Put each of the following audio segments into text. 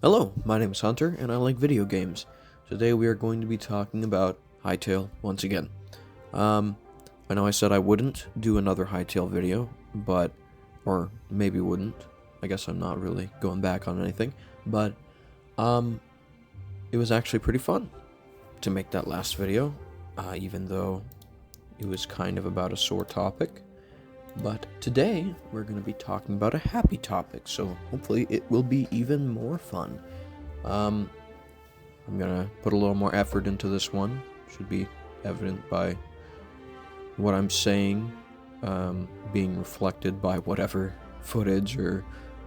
Hello, my name is Hunter, and I like video games. Today we are going to be talking about Hytale once again. I know I said I wouldn't do another Hytale video, or maybe wouldn't. I guess I'm not really going back on anything, but, it was actually pretty fun to make that last video, even though it was kind of about a sore topic. But today, we're going to be talking about a happy topic, so hopefully it will be even more fun. I'm going to put a little more effort into this one. Should be evident by what I'm saying, being reflected by whatever footage or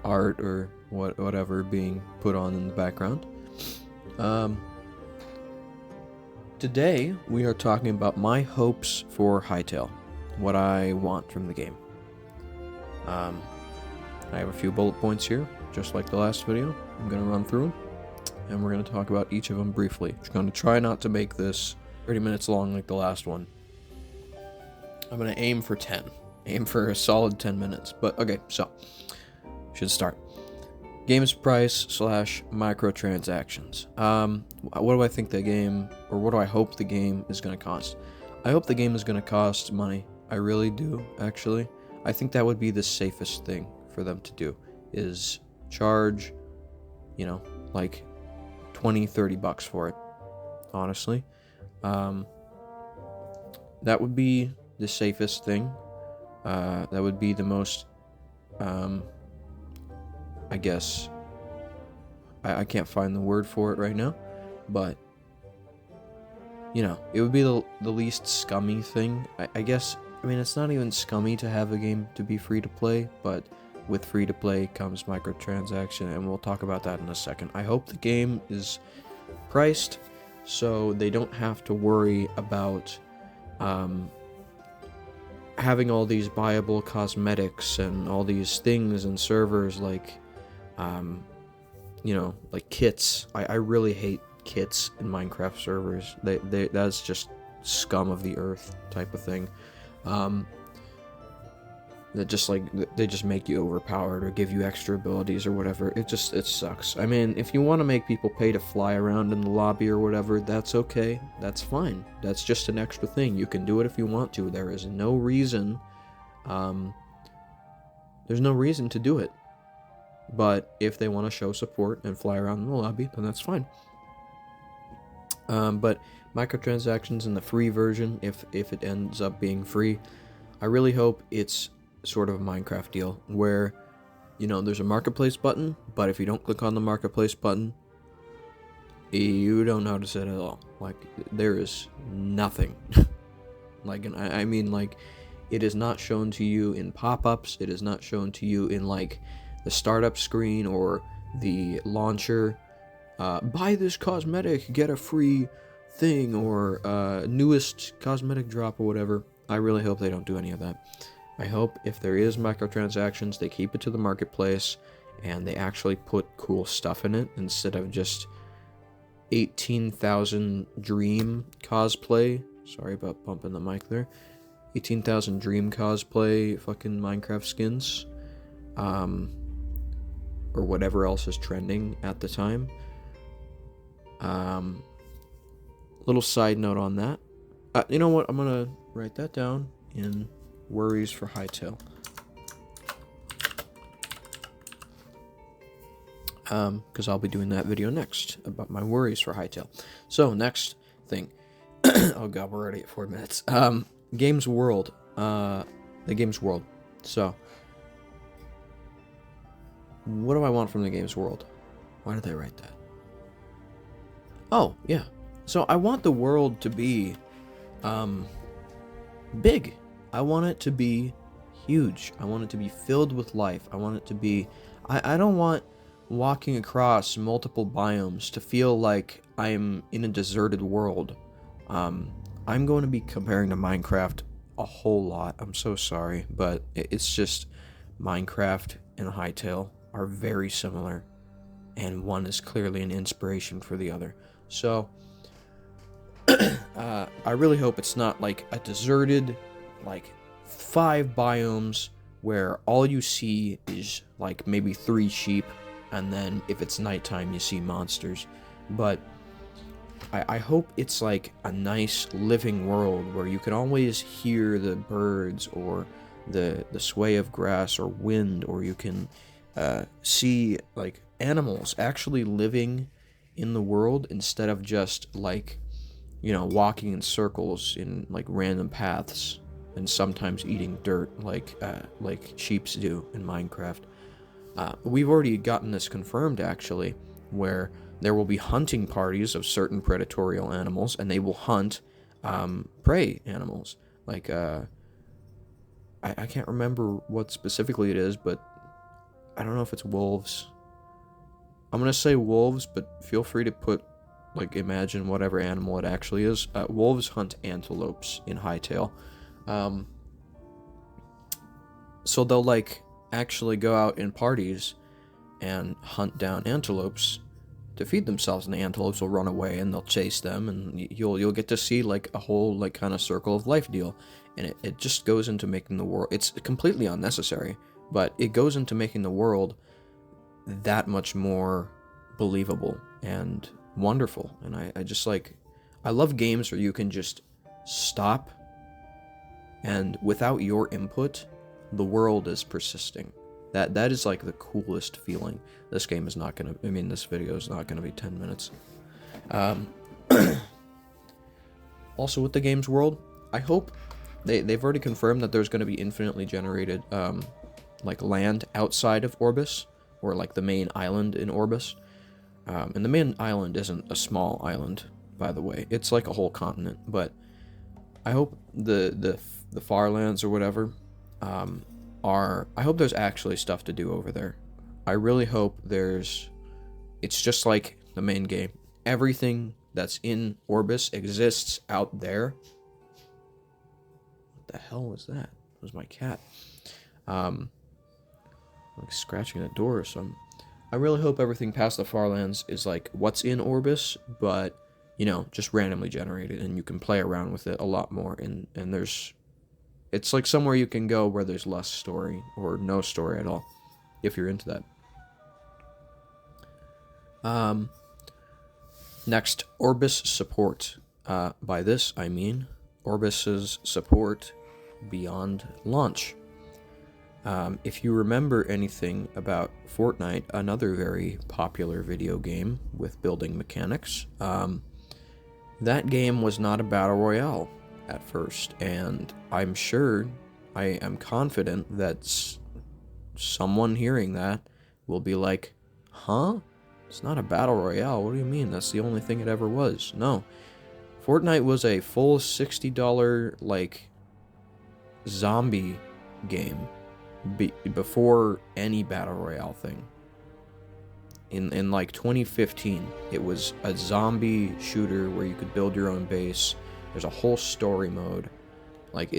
art or whatever being put on in the background. Today, we are talking about my hopes for Hytale. What I want from the game. I have a few bullet points here, just like the last video. I'm going to run through them, and we're going to talk about each of them briefly. I'm going to try not to make this 30 minutes long like the last one. I'm going to aim for 10. Aim for a solid 10 minutes. But, okay, so, should start. Games price / microtransactions. What do I think the game, or what do I hope the game is going to cost? I hope the game is going to cost money. I really do, actually. I think that would be the safest thing for them to do, is charge, like 20, 30 bucks for it, honestly. That would be the safest thing. That would be the most, I guess, I can't find the word for it right now, but, it would be the least scummy thing, I guess. I mean, it's not even scummy to have a game to be free to play, but with free to play comes microtransaction, and we'll talk about that in a second. I hope the game is priced so they don't have to worry about having all these buyable cosmetics and all these things and servers like, like kits. I really hate kits in Minecraft servers. That's just scum of the earth type of thing. That just they just make you overpowered or give you extra abilities or whatever. It sucks. I mean, if you want to make people pay to fly around in the lobby or whatever, that's okay. That's fine. That's just an extra thing. You can do it if you want to. There is no reason. There's no reason to do it. But if they want to show support and fly around in the lobby, then that's fine. But microtransactions in the free version, if it ends up being free, I really hope it's sort of a Minecraft deal where, there's a marketplace button, but if you don't click on the marketplace button, you don't notice it at all. Like, there is nothing. I mean, it is not shown to you in pop-ups, it is not shown to you in, the startup screen or the launcher. Buy this cosmetic, get a free thing, or newest cosmetic drop or whatever. I really hope they don't do any of that. I hope if there is microtransactions, they keep it to the marketplace and they actually put cool stuff in it instead of just 18,000 dream cosplay. Sorry about bumping the mic there. 18,000 dream cosplay fucking Minecraft skins. Or whatever else is trending at the time. Little side note on that. You know what? I'm gonna write that down in worries for Hytale. Because I'll be doing that video next about my worries for Hytale. So next thing. Oh god, we're already at 4 minutes. Games World. The Games World. So, what do I want from the Games World? Why did I write that? Oh, yeah. So I want the world to be, big. I want it to be huge. I want it to be filled with life. I want it to be... I don't want walking across multiple biomes to feel like I'm in a deserted world. I'm going to be comparing to Minecraft a whole lot. I'm so sorry, but it's just Minecraft and Hytale are very similar, and one is clearly an inspiration for the other. So, I really hope it's not like a deserted, 5 biomes where all you see is like maybe 3 sheep and then if it's nighttime, you see monsters. But I hope it's like a nice living world where you can always hear the birds or the sway of grass or wind, or you can see like animals actually living in the world instead of just like, you know, walking in circles in like random paths and sometimes eating dirt like sheeps do in Minecraft. We've already gotten this confirmed actually, where there will be hunting parties of certain predatory animals, and they will hunt prey animals. Like, I can't remember what specifically it is, but I don't know if it's wolves. I'm going to say wolves, but feel free to put, like, imagine whatever animal it actually is. Wolves hunt antelopes in Hytale. So they'll, like, actually go out in parties and hunt down antelopes to feed themselves, and the antelopes will run away and they'll chase them, and you'll get to see like a whole like kind of circle of life deal. And it just goes into making the world, it's completely unnecessary, but it goes into making the world that much more believable and wonderful. And I just like, I love games where you can just stop, and without your input the world is persisting. That is like the coolest feeling. This game is not gonna, I mean, this video is not gonna be 10 minutes. Also with the game's world, I hope they've already confirmed that there's gonna be infinitely generated like land outside of Orbis, or like the main island in Orbis. And the main island isn't a small island, by the way. It's like a whole continent. But I hope the Farlands or whatever I hope there's actually stuff to do over there. I really hope it's just like the main game. Everything that's in Orbis exists out there. What the hell was that? It was my cat. Like scratching the door or something. I really hope everything past the Farlands is like what's in Orbis, but, you know, just randomly generated, and you can play around with it a lot more, and it's like somewhere you can go where there's less story, or no story at all, if you're into that. Next, Orbis support. By this, I mean Orbis's support beyond launch. If you remember anything about Fortnite, another very popular video game with building mechanics, that game was not a battle royale at first, and I'm sure, I am confident that someone hearing that will be like, huh? It's not a battle royale, what do you mean? That's the only thing it ever was. No. Fortnite was a full $60, like, zombie game before any battle royale thing. In like 2015, it was a zombie shooter where you could build your own base. There's a whole story mode. Like,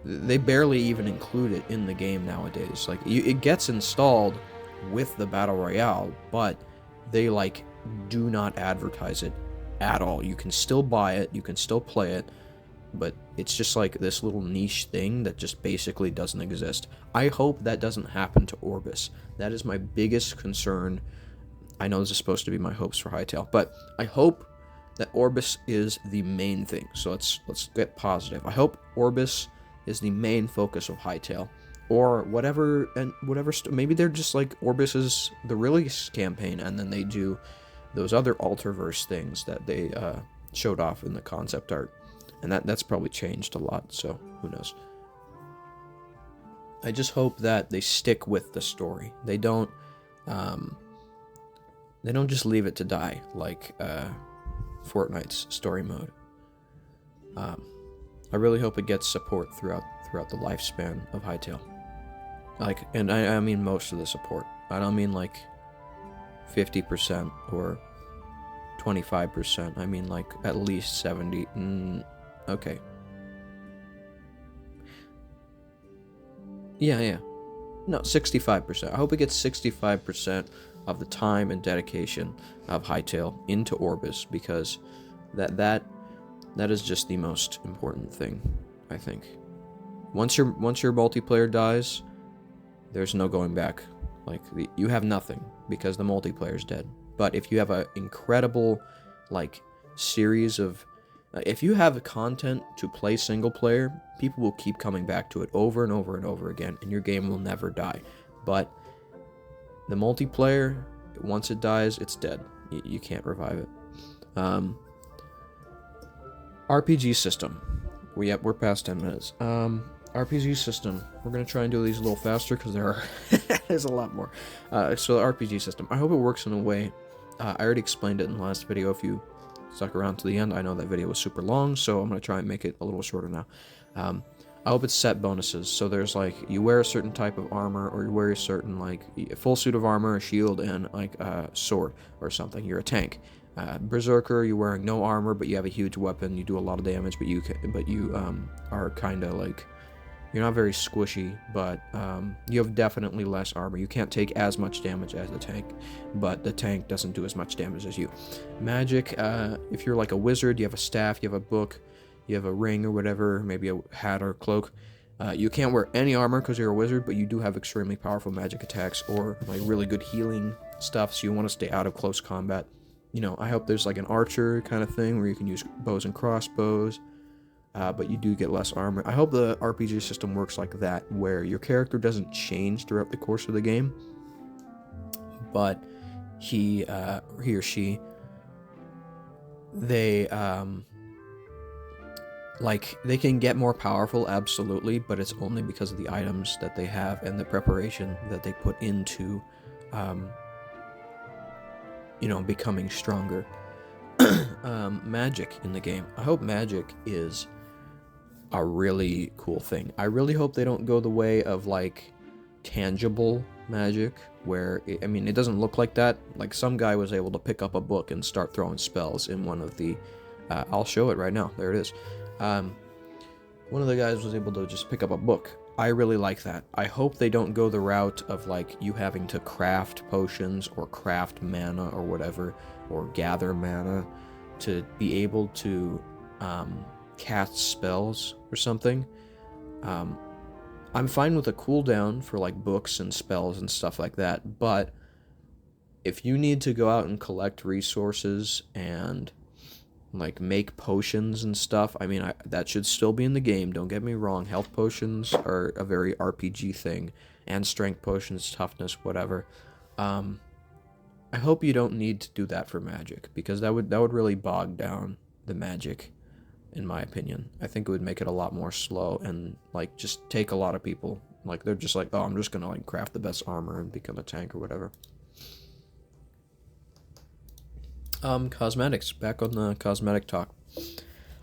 they barely even include it in the game nowadays. Like, it gets installed with the battle royale, but they like do not advertise it at all. You can still buy it, you can still play it, but it's just like this little niche thing that just basically doesn't exist. I hope that doesn't happen to Orbis. That is my biggest concern. I know this is supposed to be my hopes for Hytale, but I hope that Orbis is the main thing. So let's get positive. I hope Orbis is the main focus of Hytale, or whatever, and whatever. Maybe they're just like, Orbis is the release campaign, and then they do those other Alterverse things that they showed off in the concept art, and that's probably changed a lot. So who knows? I just hope that they stick with the story. They don't just leave it to die like Fortnite's story mode. I really hope it gets support throughout the lifespan of Hytale. Like, and I mean most of the support. I don't mean like 50% or 25%. I mean like at least 70. Okay. Yeah. No, 65%. I hope it gets 65% of the time and dedication of Hytale into Orbis, because that is just the most important thing, I think. Once your multiplayer dies, there's no going back. Like, you have nothing because the multiplayer's dead. But if you have an incredible, like, series of... if you have content to play single player, people will keep coming back to it over and over and over again, and your game will never die. But the multiplayer, once it dies, it's dead. You can't revive it. RPG system. We're past 10 minutes. RPG system. We're going to try and do these a little faster because there's a lot more. So the RPG system. I hope it works in a way. I already explained it in the last video. If you stuck around to the end, I know that video was super long, so I'm going to try and make it a little shorter now. I hope it's set bonuses. So there's like, you wear a certain type of armor, or you wear a certain, like, a full suit of armor, a shield, and like a sword or something. You're a tank. Berserker, you're wearing no armor, but you have a huge weapon. You do a lot of damage, but you are kind of like, you're not very squishy, but you have definitely less armor. You can't take as much damage as the tank, but the tank doesn't do as much damage as you. Magic, if you're like a wizard, you have a staff, you have a book, you have a ring or whatever, maybe a hat or cloak. You can't wear any armor because you're a wizard, but you do have extremely powerful magic attacks or like really good healing stuff, so you want to stay out of close combat. You know, I hope there's like an archer kind of thing where you can use bows and crossbows, but you do get less armor. I hope the RPG system works like that, where your character doesn't change throughout the course of the game, but he or she, they can get more powerful, absolutely, but it's only because of the items that they have and the preparation that they put into becoming stronger. Magic in the game. I hope magic is a really cool thing. I really hope they don't go the way of like tangible magic, where it doesn't look like that. Like, some guy was able to pick up a book and start throwing spells in one of the I'll show it right now. There it is. One of the guys was able to just pick up a book. I really like that. I hope they don't go the route of like you having to craft potions or craft mana or whatever, or gather mana to be able to cast spells or something. I'm fine with a cooldown for like books and spells and stuff like that, but if you need to go out and collect resources and like make potions and stuff, that should still be in the game, don't get me wrong. Health potions are a very RPG thing, and strength potions, toughness, whatever. I hope you don't need to do that for magic, because that would really bog down the magic, in my opinion. I think it would make it a lot more slow and like just take a lot of people. Like, they're just like, oh, I'm just gonna like craft the best armor and become a tank or whatever. Cosmetics. Back on the cosmetic talk.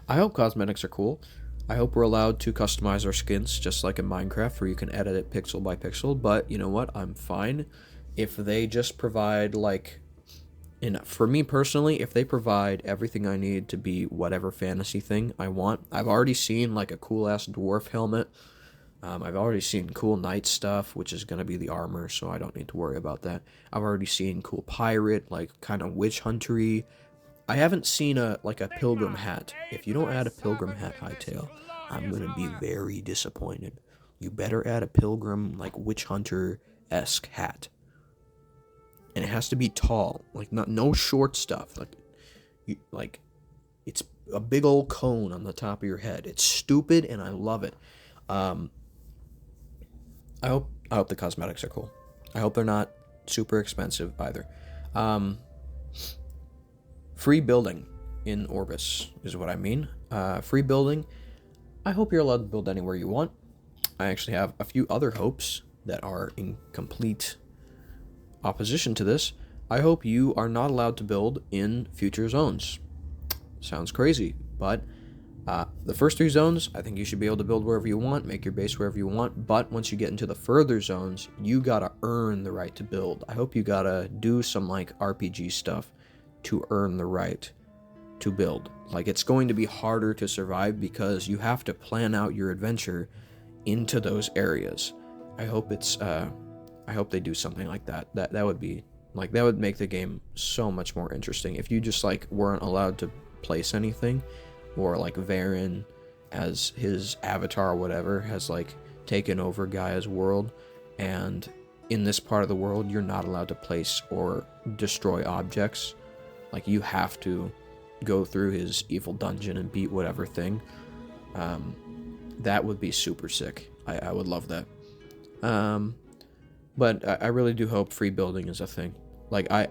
I hope cosmetics are cool. I hope we're allowed to customize our skins just like in Minecraft, where you can edit it pixel by pixel, but you know what? I'm fine if they just provide like, for me personally, if they provide everything I need to be whatever fantasy thing I want. I've already seen like a cool ass dwarf helmet. I've already seen cool knight stuff, which is going to be the armor, so I don't need to worry about that. I've already seen cool pirate, like kind of witch huntery. I haven't seen a pilgrim hat. If you don't add a pilgrim hat, Hytale, I'm going to be very disappointed. You better add a pilgrim, like witch hunter-esque hat. And it has to be tall, like no short stuff. Like it's a big old cone on the top of your head. It's stupid, and I love it. I hope the cosmetics are cool. I hope they're not super expensive either. Free building in Orbis is what I mean. Free building. I hope you're allowed to build anywhere you want. I actually have a few other hopes that are in complete opposition to this. I hope you are not allowed to build in future zones. Sounds crazy, but the first 3 zones, I think you should be able to build wherever you want, make your base wherever you want, but once you get into the further zones, you gotta earn the right to build. I hope you gotta do some like RPG stuff to earn the right to build. Like, it's going to be harder to survive because you have to plan out your adventure into those areas. I hope they do something like that. That would be like, that would make the game so much more interesting. If you just like weren't allowed to place anything, or like Varen as his avatar or whatever has like taken over Gaia's world, and in this part of the world, you're not allowed to place or destroy objects. Like, you have to go through his evil dungeon and beat whatever thing. That would be super sick. I would love that. But I really do hope free building is a thing. Like, I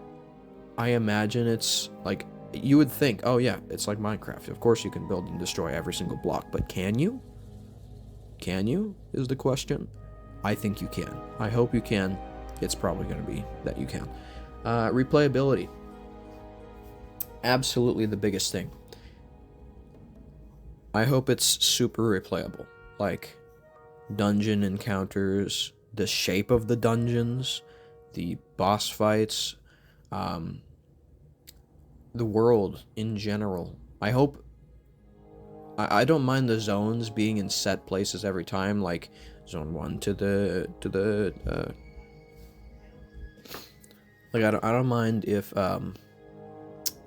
imagine it's like, you would think, oh yeah, it's like Minecraft. Of course you can build and destroy every single block, but can you? Can you, is the question. I think you can. I hope you can. It's probably going to be that you can. Replayability. Absolutely the biggest thing. I hope it's super replayable. Like, dungeon encounters, the shape of the dungeons, the boss fights, the world in general. I hope... I don't mind the zones being in set places every time, like zone 1 to the like, I don't mind if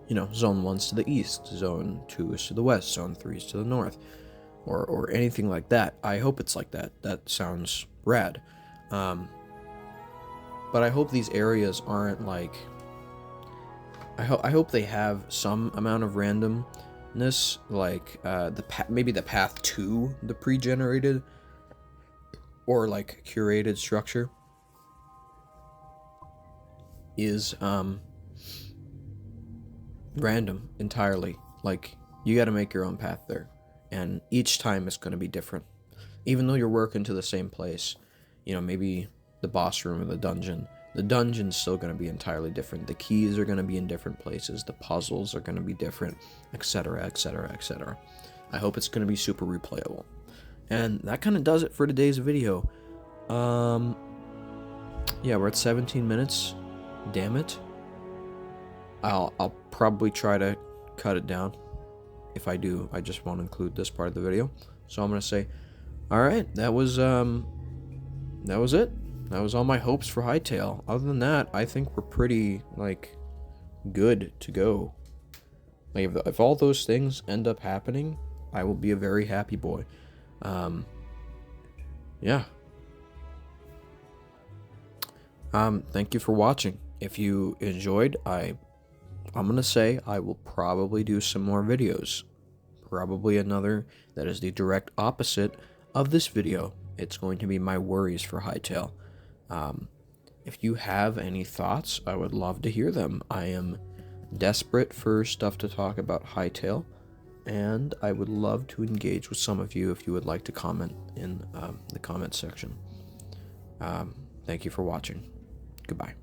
you know, zone 1's to the east, zone 2 is to the west, zone 3 is to the north, or anything like that. I hope it's like that. That sounds rad. But I hope these areas aren't like... I hope they have some amount of randomness, like maybe the path to the pre-generated or like curated structure is random entirely. Like, you got to make your own path there, and each time it's going to be different, even though you're working to the same place. You know, maybe the boss room or the dungeon's still going to be entirely different. The keys are going to be in different places, the puzzles are going to be different, etc., etc., etc. I hope it's going to be super replayable. And that kind of does it for today's video. Yeah, we're at 17 minutes. Damn it. I'll probably try to cut it down. If I do, I just won't include this part of the video. So I'm gonna say, all right, that was it. That was all my hopes for Hytale. Other than that, I think we're pretty, like, good to go. Like, if all those things end up happening, I will be a very happy boy. Yeah. Thank you for watching. If you enjoyed, I'm gonna say I will probably do some more videos. Probably another that is the direct opposite of this video. It's going to be my worries for Hytale. If you have any thoughts, I would love to hear them. I am desperate for stuff to talk about Hytale, and I would love to engage with some of you if you would like to comment in the comment section. Thank you for watching. Goodbye.